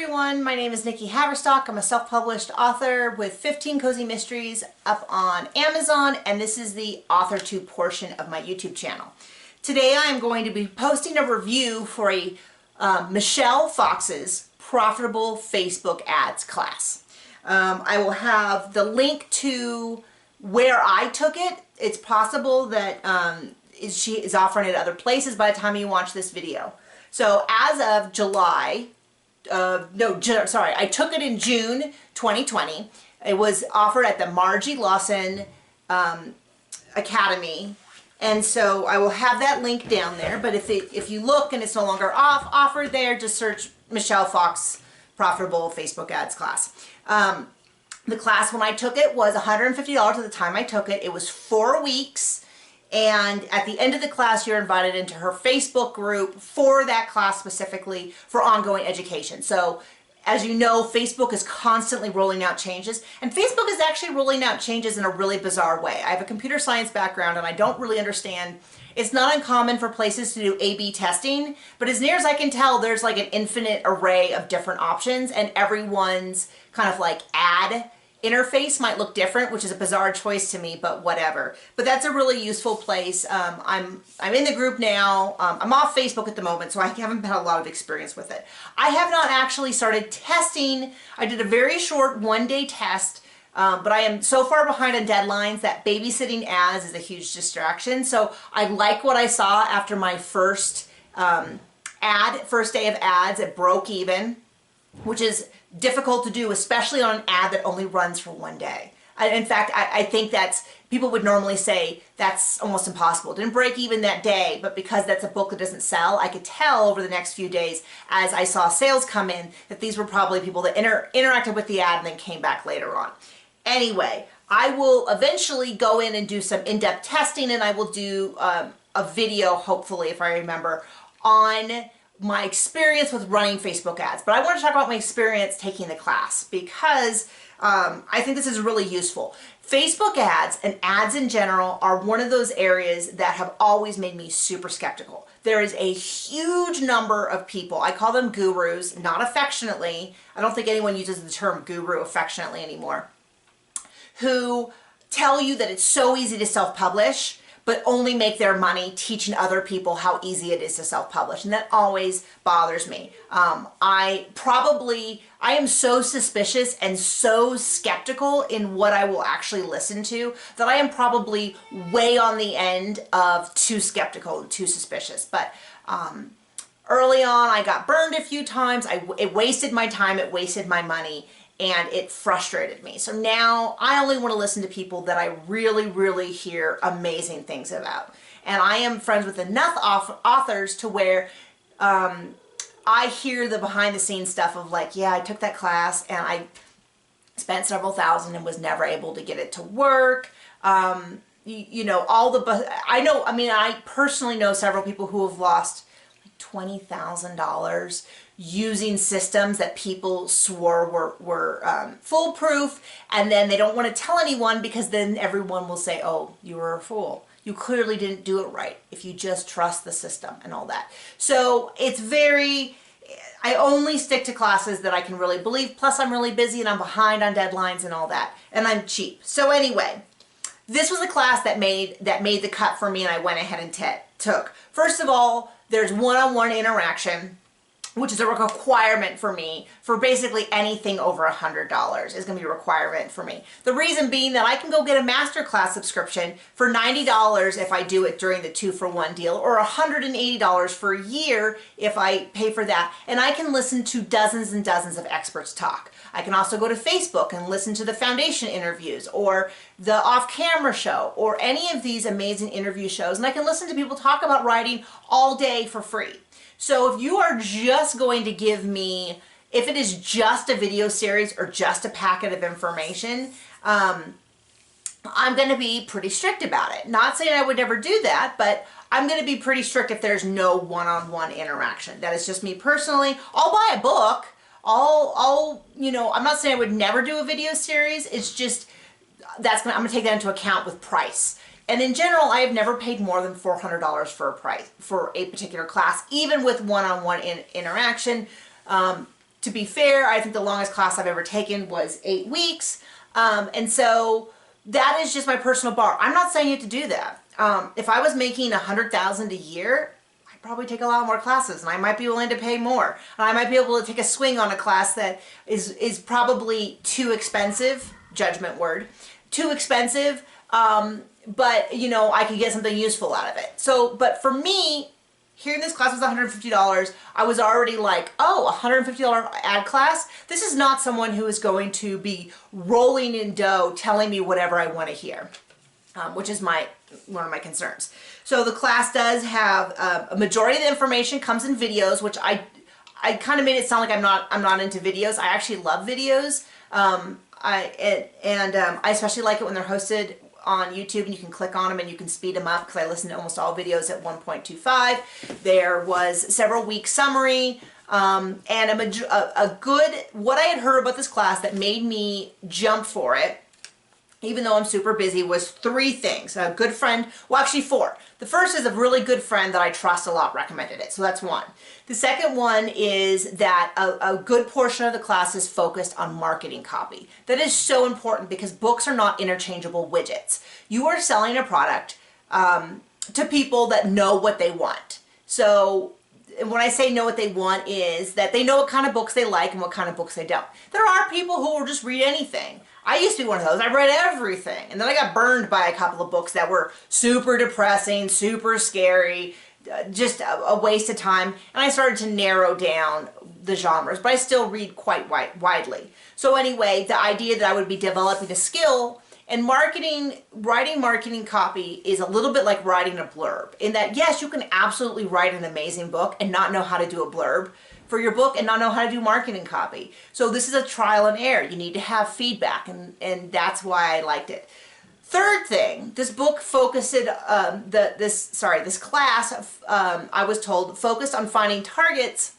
everyone, my name is Nikki Haverstock. I'm a self-published author with 15 Cozy Mysteries up on Amazon, and this is the Author 2 portion of my YouTube channel. Today I am going to be posting a review for a Michelle Fox's Profitable Facebook Ads class. I will have the link to where I took it. It's possible that she is offering it other places by the time you watch this video. So as of July, I took it in June 2020. It was offered at the Margie Lawson Academy. And so I will have that link down there. But if you look and it's no longer offered there, just search Michelle Fox Profitable Facebook Ads class. The class when I took it was $150 at the time I took it. It was 4 weeks. And at the end of the class, you're invited into her Facebook group for that class specifically for ongoing education. So as you know, Facebook is constantly rolling out changes, and Facebook is actually rolling out changes in a really bizarre way. I have a computer science background and I don't really understand. It's not uncommon for places to do A/B testing, but as near as I can tell, there's like an infinite array of different options, and everyone's kind of like ad interface might look different, which is a bizarre choice to me, but whatever. But that's a really useful place. I'm in the group now. I'm off Facebook at the moment, so I haven't had a lot of experience with it. I have not actually started testing. I did a very short one-day test, but I am so far behind on deadlines that babysitting ads is a huge distraction. So I like what I saw after my first day of ads. It broke even, which is difficult to do, especially on an ad that only runs for one day. In fact, I think people would normally say that's almost impossible. It didn't break even that day, but because that's a book that doesn't sell, I could tell over the next few days as I saw sales come in that these were probably people that interacted with the ad and then came back later on. Anyway, I will eventually go in and do some in-depth testing, and I will do a video, hopefully, if I remember, on my experience with running Facebook ads. But I want to talk about my experience taking the class because I think this is really useful. Facebook ads and ads in general are one of those areas that have always made me super skeptical. There is a huge number of people, I call them gurus, not affectionately. I don't think anyone uses the term guru affectionately anymore, who tell you that it's so easy to self-publish, but only make their money teaching other people how easy it is to self-publish. And that always bothers me. I am so suspicious and so skeptical in what I will actually listen to that I am probably way on the end of too skeptical, too suspicious. But early on, I got burned a few times. It wasted my time, it wasted my money, and it frustrated me. So now I only want to listen to people that I really, really hear amazing things about. And I am friends with enough authors to where I hear the behind the scenes stuff of like, yeah, I took that class and I spent several thousand and was never able to get it to work. You know, I personally know several people who have lost like $20,000 using systems that people swore were foolproof, and then they don't want to tell anyone because then everyone will say, oh, you were a fool. You clearly didn't do it right if you just trust the system and all that. So it's I only stick to classes that I can really believe, plus I'm really busy and I'm behind on deadlines and all that, and I'm cheap. So anyway, this was a class that made the cut for me, and I went ahead and took. First of all, there's one-on-one interaction, which is a requirement for me. For basically anything over $100 is going to be a requirement for me. The reason being that I can go get a masterclass subscription for $90 if I do it during the 2-for-1 deal, or $180 for a year if I pay for that, and I can listen to dozens and dozens of experts talk. I can also go to Facebook and listen to the foundation interviews or the off-camera show or any of these amazing interview shows, and I can listen to people talk about writing all day for free. So if you are just going to give me, if it is just a video series or just a packet of information, I'm going to be pretty strict about it. Not saying I would never do that, but I'm going to be pretty strict if there's no one-on-one interaction. That is just me personally. I'll buy a book. I'm not saying I would never do a video series. It's just, I'm going to take that into account with price. And in general, I have never paid more than $400 for a particular class, even with one-on-one interaction. To be fair, I think the longest class I've ever taken was 8 weeks. And so that is just my personal bar. I'm not saying you have to do that. If I was making $100,000 a year, I'd probably take a lot more classes, and I might be willing to pay more. And I might be able to take a swing on a class that is probably too expensive, judgment word, too expensive, but you know, I could get something useful out of it. So, but for me, hearing this class was $150, I was already like, oh, $150 ad class? This is not someone who is going to be rolling in dough telling me whatever I want to hear, which is one of my concerns. So the class does have a majority of the information comes in videos, which I kind of made it sound like I'm not into videos. I actually love videos. I especially like it when they're hosted on YouTube and you can click on them and you can speed them up, because I listen to almost all videos at 1.25. There was several week summary and a good, what I had heard about this class that made me jump for it, even though I'm super busy, was 3 things. A good friend, well actually 4. The first is a really good friend that I trust a lot recommended it, so that's 1. The second one is that a good portion of the class is focused on marketing copy. That is so important because books are not interchangeable widgets. You are selling a product to people that know what they want. So when I say know what they want is that they know what kind of books they like and what kind of books they don't. There are people who will just read anything. I used to be one of those. I read everything. And then I got burned by a couple of books that were super depressing, super scary, just a waste of time. And I started to narrow down the genres, but I still read quite widely. So anyway, the idea that I would be developing a skill, and writing marketing copy is a little bit like writing a blurb, in that yes, you can absolutely write an amazing book and not know how to do a blurb for your book and not know how to do marketing copy. So this is a trial and error. You need to have feedback, and that's why I liked it. Third thing, this book focused, this class, I was told, focused on finding targets.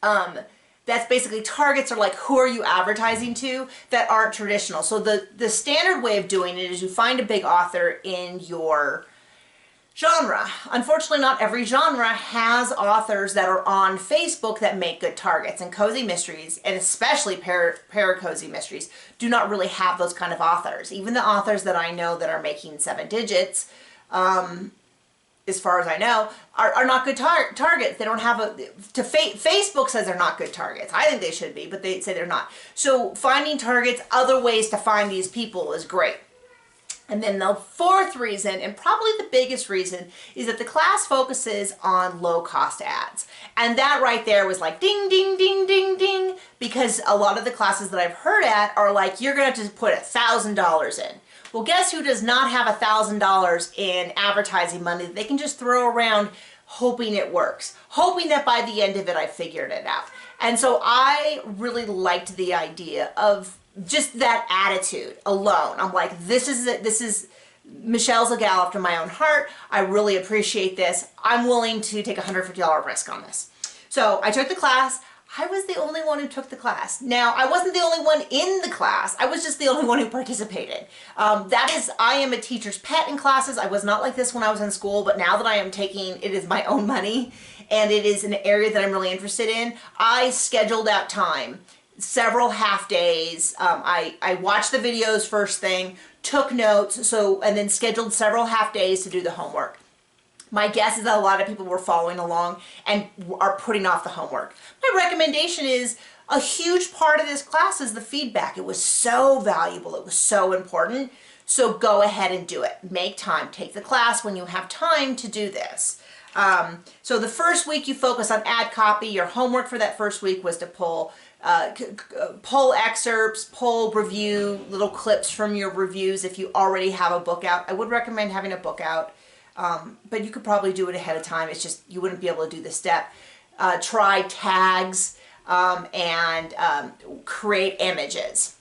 That's basically, targets are like, who are you advertising to that aren't traditional. So the standard way of doing it is you find a big author in your genre. Unfortunately, not every genre has authors that are on Facebook that make good targets, and cozy mysteries, and especially para-cozy mysteries, do not really have those kind of authors. Even the authors that I know that are making 7 digits, as far as I know, are not good targets. They don't have Facebook says they're not good targets. I think they should be, but they say they're not. So finding targets, other ways to find these people is great. And then the 4th reason, and probably the biggest reason, is that the class focuses on low-cost ads. And that right there was like ding, ding, ding, ding, ding, because a lot of the classes that I've heard at are like, you're going to have to put $1,000 in. Well, guess who does not have $1,000 in advertising money that they can just throw around hoping it works, hoping that by the end of it I figured it out. And so I really liked the idea of just that attitude alone. I'm like, this is Michelle's a gal after my own heart. I really appreciate this. I'm willing to take a $150 risk on this. So I took the class. I was the only one who took the class. Now, I wasn't the only one in the class. I was just the only one who participated. I am a teacher's pet in classes. I was not like this when I was in school, but now that I am taking, it is my own money, and it is an area that I'm really interested in. I scheduled out time, several half days. I watched the videos first thing, took notes, and then scheduled several half days to do the homework. My guess is that a lot of people were following along and are putting off the homework. My recommendation is, a huge part of this class is the feedback. It was so valuable. It was so important. So go ahead and do it. Make time. Take the class when you have time to do this. So the first week you focus on ad copy. Your homework for that first week was to pull excerpts, pull review, little clips from your reviews if you already have a book out. I would recommend having a book out. But you could probably do it ahead of time. It's just you wouldn't be able to do this step. Try tags and create images.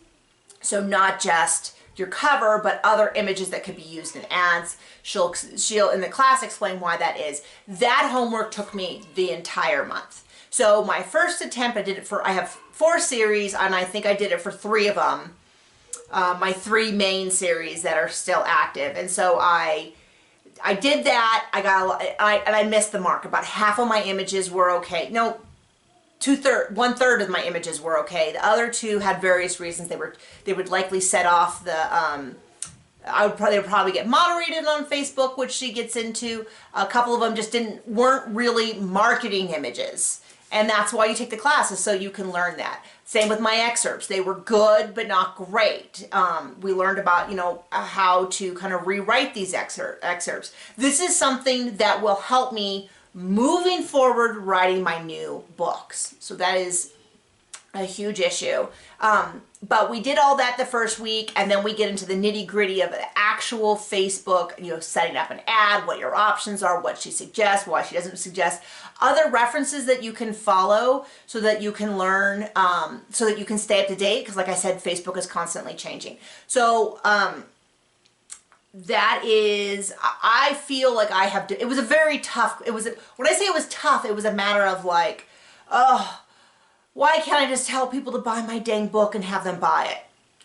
So not just your cover, but other images that could be used in ads. She'll in the class explain why that is. That homework took me the entire month. So my first attempt, I have 4 series, and I think I did it for 3 of them. My 3 main series that are still active, and so I did that. I missed the mark. About half of my images were okay. No, 1/3 of my images were okay. The other two had various reasons. They would likely set off the they would probably get moderated on Facebook, which she gets into. A couple of them just weren't really marketing images. And that's why you take the classes, so you can learn that. Same with my excerpts. They were good, but not great. We learned about, how to kind of rewrite these excerpts. This is something that will help me moving forward writing my new books. So that is a huge issue. But we did all that the first week, and then we get into the nitty gritty of the actual Facebook, setting up an ad, what your options are, what she suggests, why she doesn't suggest, other references that you can follow so that you can learn, so that you can stay up to date, because like I said, Facebook is constantly changing. So that is, I feel like I have to, it was a very tough, when I say it was tough, it was a matter of like, oh, why can't I just tell people to buy my dang book and have them buy it?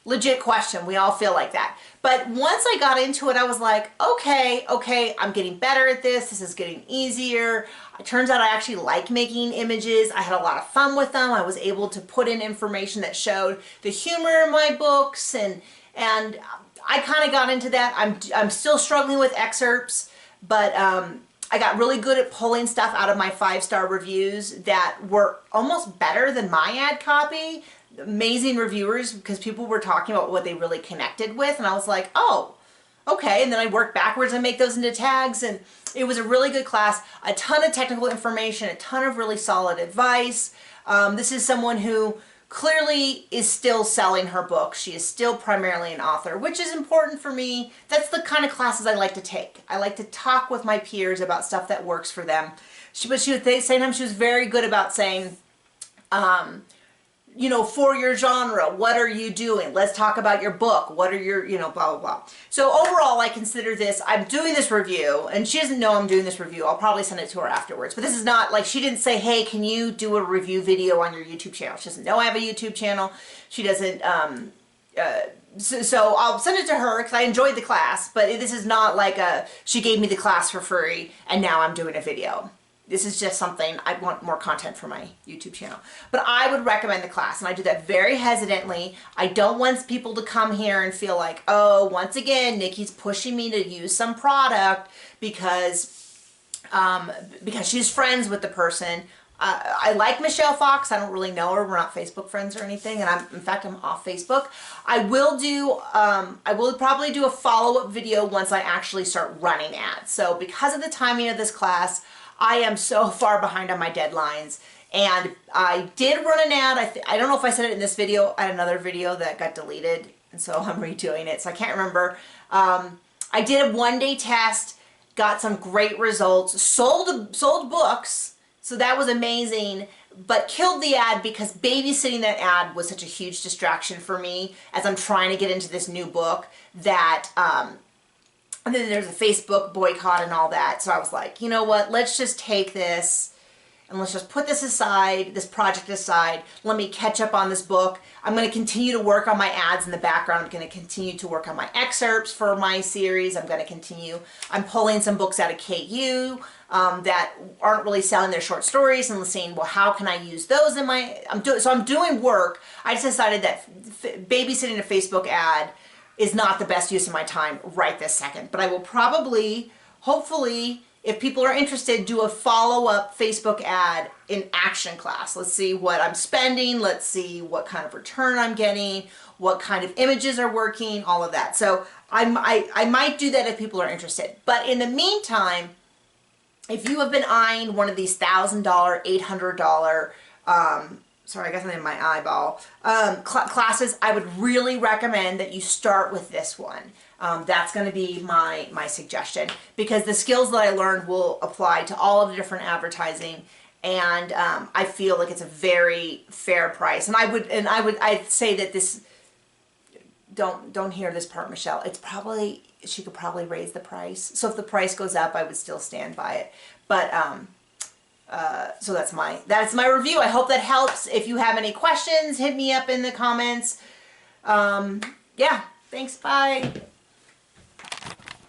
Legit question. We all feel like that. But once I got into it, I was like, okay, I'm getting better at this. This is getting easier. It turns out I actually like making images. I had a lot of fun with them. I was able to put in information that showed the humor in my books, and I kind of got into that. I'm still struggling with excerpts, but I got really good at pulling stuff out of my 5-star reviews that were almost better than my ad copy. Amazing reviewers, because people were talking about what they really connected with, and I was like, oh, okay. And then I worked backwards and make those into tags, and it was a really good class. A ton of technical information, a ton of really solid advice. This is someone who clearly is still selling her book. She is still primarily an author, which is important for me. That's the kind of classes I like to take. I like to talk with my peers about stuff that works for them. But at the same time, she was very good about saying, for your genre, what are you doing? Let's talk about your book. What are your, blah, blah, blah. So overall, I consider this, I'm doing this review, and she doesn't know I'm doing this review. I'll probably send it to her afterwards. But this is not, like, she didn't say, hey, can you do a review video on your YouTube channel? She doesn't know I have a YouTube channel. She doesn't, so I'll send it to her because I enjoyed the class, but this is not like she gave me the class for free, and now I'm doing a video. This is just something, I want more content for my YouTube channel. But I would recommend the class, and I do that very hesitantly. I don't want people to come here and feel like, oh, once again, Nikki's pushing me to use some product because she's friends with the person. I like Michelle Fox. I don't really know her. We're not Facebook friends or anything, and in fact, I'm off Facebook. I will probably do a follow-up video once I actually start running ads. So because of the timing of this class, I am so far behind on my deadlines, and I did run an ad. I don't know if I said it in this video. I had another video that got deleted, and so I'm redoing it, so I can't remember. I did a 1-day test, got some great results, sold books, so that was amazing, but killed the ad because babysitting that ad was such a huge distraction for me as I'm trying to get into this new book that and then there's a Facebook boycott and all that. So I was like, you know what? Let's just take this and let's just put this aside, this project aside. Let me catch up on this book. I'm going to continue to work on my ads in the background. I'm going to continue to work on my excerpts for my series. I'm pulling some books out of KU that aren't really selling their short stories and seeing, well, how can I use those in my, so I'm doing work. I just decided that babysitting a Facebook ad is not the best use of my time right this second. But I will probably, hopefully, if people are interested, do a follow-up Facebook ad in action class. Let's see what I'm spending. Let's see what kind of return I'm getting, what kind of images are working, all of that. So I might do that if people are interested. But in the meantime, if you have been eyeing one of these $1,000, $800, sorry, I got something in my eyeball, classes, I would really recommend that you start with this one. That's going to be my suggestion, because the skills that I learned will apply to all of the different advertising, and I feel like it's a very fair price. And I'd say that this, don't hear this part, Michelle. It's probably, she could probably raise the price. So if the price goes up, I would still stand by it. But so that's my review. I hope that helps. If you have any questions, hit me up in the comments. Yeah, thanks, bye.